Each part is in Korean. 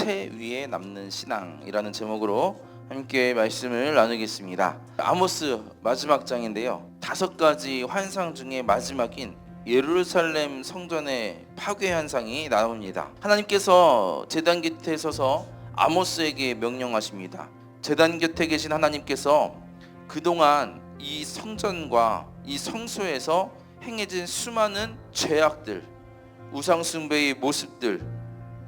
채 위에 남는 신앙이라는 제목으로 함께 말씀을 나누겠습니다. 아모스 마지막 장인데요, 5가지 환상 중에 마지막인 예루살렘 성전의 파괴 현상이 나옵니다. 하나님께서 제단 곁에 서서 아모스에게 명령하십니다. 제단 곁에 계신 하나님께서 그동안 이 성전과 이 성소에서 행해진 수많은 죄악들, 우상숭배의 모습들,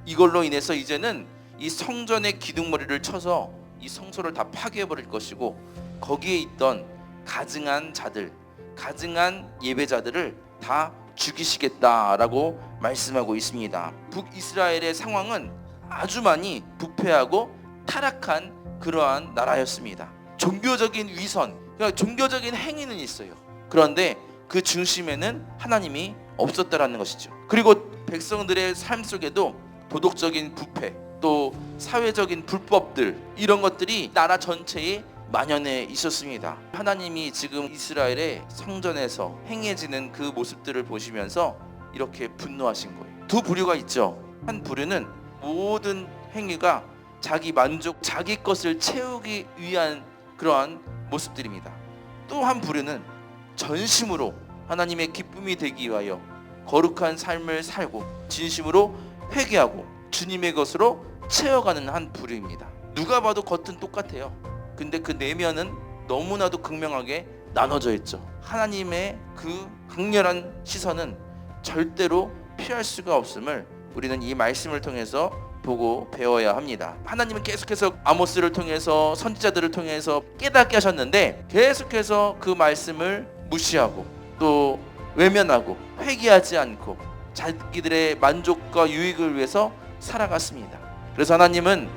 이걸로 인해서 이제는 이 성전의 기둥머리를 쳐서 이 성소를 다 파괴해버릴 것이고, 거기에 있던 가증한 자들, 가증한 예배자들을 다 죽이시겠다라고 말씀하고 있습니다. 북이스라엘의 상황은 아주 많이 부패하고 타락한 그러한 나라였습니다. 종교적인 위선, 그러니까 종교적인 행위는 있어요. 그런데 그 중심에는 하나님이 없었다라는 것이죠. 그리고 백성들의 삶 속에도 도덕적인 부패, 또 사회적인 불법들, 이런 것들이 나라 전체에 만연해 있었습니다. 하나님이 지금 이스라엘의 성전에서 행해지는 그 모습들을 보시면서 이렇게 분노하신 거예요. 두 부류가 있죠. 한 부류는 모든 행위가 자기 만족, 자기 것을 채우기 위한 그러한 모습들입니다. 또 한 부류는 전심으로 하나님의 기쁨이 되기 위하여 거룩한 삶을 살고 진심으로 회개하고 주님의 것으로 채워가는 한 부류입니다. 누가 봐도 겉은 똑같아요. 근데 그 내면은 너무나도 극명하게 나눠져 있죠. 하나님의 그 강렬한 시선은 절대로 피할 수가 없음을 우리는 이 말씀을 통해서 보고 배워야 합니다. 하나님은 계속해서 아모스를 통해서 선지자들을 통해서 깨닫게 하셨는데, 계속해서 그 말씀을 무시하고 또 외면하고 회개하지 않고 자기들의 만족과 유익을 위해서 살아갔습니다. 그래서 하나님은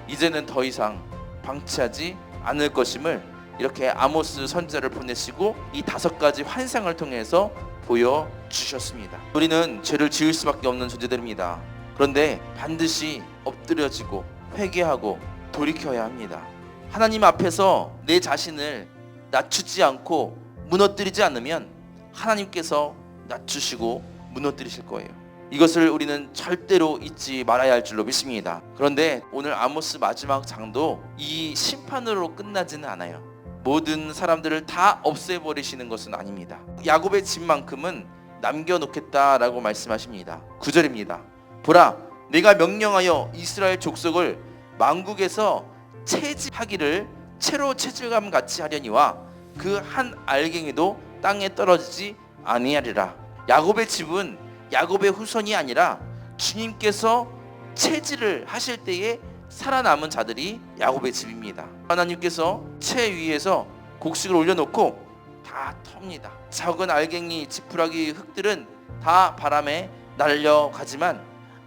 이제는 더 이상 방치하지 않을 것임을 이렇게 아모스 선지자를 보내시고 이 5가지 환상을 통해서 보여주셨습니다. 우리는 죄를 지을 수밖에 없는 존재들입니다. 그런데 반드시 엎드려지고 회개하고 돌이켜야 합니다. 하나님 앞에서 내 자신을 낮추지 않고 무너뜨리지 않으면 하나님께서 낮추시고 무너뜨리실 거예요. 이것을 우리는 절대로 잊지 말아야 할 줄로 믿습니다. 그런데 오늘 아모스 마지막 장도 이 심판으로 끝나지는 않아요. 모든 사람들을 다 없애버리시는 것은 아닙니다. 야곱의 집만큼은 남겨놓겠다라고 말씀하십니다. 9절입니다. 보라, 내가 명령하여 이스라엘 족속을 만국에서 채집하기를 채로 채질감 같이 하려니와 그 한 알갱이도 땅에 떨어지지 아니하리라. 야곱의 집은 야곱의 후손이 아니라 주님께서 채질을 하실 때에 살아남은 자들이 야곱의 집입니다. 하나님께서 채 위에서 곡식을 올려놓고 다 텁니다. 작은 알갱이, 지푸라기, 흙들은 다 바람에 날려가지만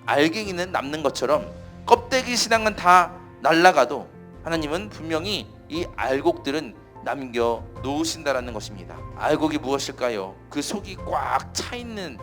알갱이는 남는 것처럼 껍데기 신앙은 다 날아가도 하나님은 분명히 이 알곡들은 남겨 놓으신다라는 것입니다. 알곡이 무엇일까요? 그 속이 꽉 차 있는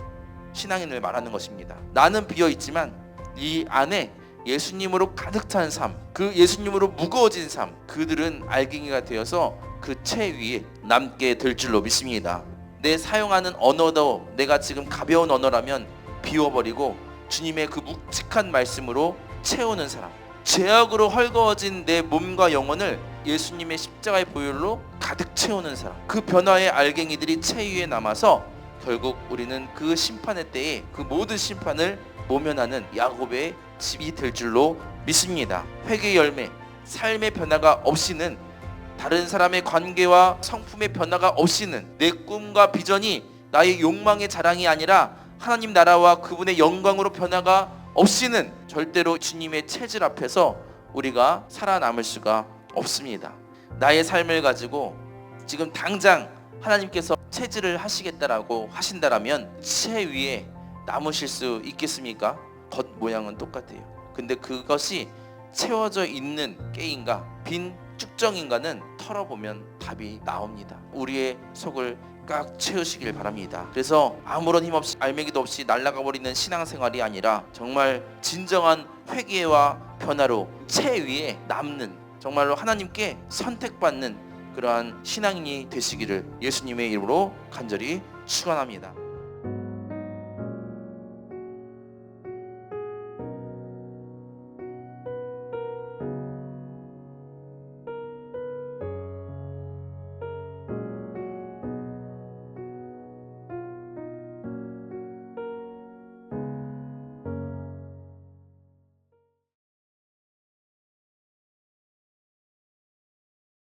신앙인을 말하는 것입니다. 나는 비어 있지만 이 안에 예수님으로 가득 찬 삶, 그 예수님으로 무거워진 삶, 그들은 알갱이가 되어서 그 채 위에 남게 될 줄로 믿습니다. 내 사용하는 언어도 내가 지금 가벼운 언어라면 비워버리고 주님의 그 묵직한 말씀으로 채우는 사람, 죄악으로 헐거워진 내 몸과 영혼을 예수님의 십자가의 보혈로 가득 채우는 사람, 그 변화의 알갱이들이 채 위에 남아서 결국 우리는 그 심판의 때에 그 모든 심판을 모면하는 야곱의 집이 될 줄로 믿습니다. 회개의 열매, 삶의 변화가 없이는, 다른 사람의 관계와 성품의 변화가 없이는, 내 꿈과 비전이 나의 욕망의 자랑이 아니라 하나님 나라와 그분의 영광으로 변화가 없이는 절대로 주님의 체질 앞에서 우리가 살아남을 수가 없습니다. 나의 삶을 가지고 지금 당장 하나님께서 체질을 하시겠다라고 하신다라면 채 위에 남으실 수 있겠습니까? 겉 모양은 똑같아요. 근데 그것이 채워져 있는 깨인가 빈 쭉정인가는 털어보면 답이 나옵니다. 우리의 속을 꽉 채우시길 바랍니다. 그래서 아무런 힘없이 알맹이도 없이 날아가 버리는 신앙생활이 아니라 정말 진정한 회개와 변화로 채 위에 남는, 정말로 하나님께 선택받는 그러한 신앙인이 되시기를 예수님의 이름으로 간절히 축원합니다.